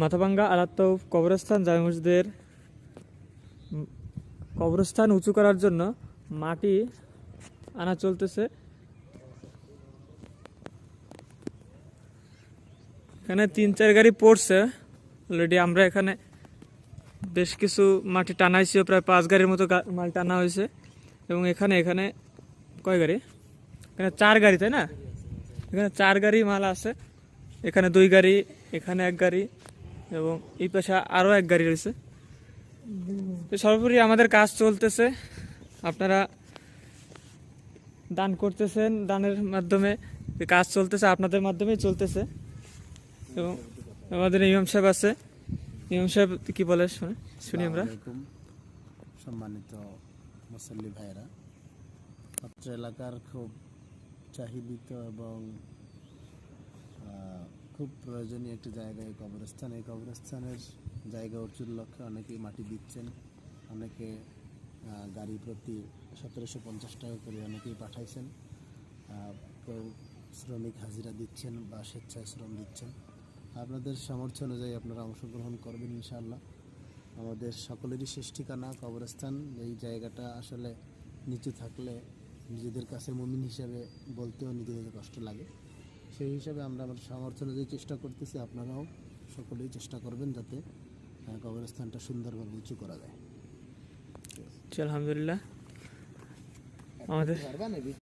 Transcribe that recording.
মাথাভাঙ্গা আলাত্তাউফ কবরস্থান জামে মসজিদের কবরস্থান উঁচু করার জন্য মাটি আনা চলতেছে। এখানে 3-4 গাড়ি পড়ছে অলরেডি। আমরা এখানে বেশ কিছু মাটি টানাইছি, প্রায় 5 গাড়ির মতো মাল টানা হয়েছে। এবং এখানে এখানে কয় গাড়ি? এখানে 4 গাড়ি, তাই না? এখানে 4 গাড়ি মাল আছে। এখানে 2 গাড়ি, এখানে 1 গাড়ি এবং এই পাশে আরও 1 গাড়ি রয়েছে। তো সর্বোপরি আমাদের কাজ চলতেছে, আপনারা দান করতেছেন, দানের মাধ্যমে কাজ চলতেছে, আপনাদের মাধ্যমেই চলতেছে। এবং আমাদের ইমাম সাহেব আছে, ইমাম সাহেব কি বলে শুনি আমরা। সম্মানিত মুসল্লি ভাইরা, অত্র এলাকার খুব চাহিদিত এবং খুব প্রয়োজনীয় একটি জায়গায় কবরস্থান। এই কবরস্থানের জায়গা উঁচুর লক্ষ্যে অনেকেই মাটি দিচ্ছেন, অনেকে গাড়ি প্রতি 1750 টাকা করে অনেকেই পাঠাইছেন, কেউ শ্রমিক হাজিরা দিচ্ছেন বা স্বেচ্ছায় শ্রম দিচ্ছেন। আপনাদের সামর্থ্য অনুযায়ী আপনারা অংশগ্রহণ করবেন ইনশাআল্লাহ। আমাদের সকলেরই শেষ ঠিকানা কবরস্থান। এই জায়গাটা আসলে নিচু থাকলে নিজেদের কাছে মুমিন হিসাবে বলতেও নিজেদের কষ্ট লাগে। সেই হিসাবে আমরা আমাদের সামর্থ্য অনুযায়ী চেষ্টা করতেছি। আপনারাও সকলেই চেষ্টা করবেন যাতে কবরস্থানটা সুন্দরভাবে উঁচু করা যায়। আলহামদুলিল্লাহ। আমাদের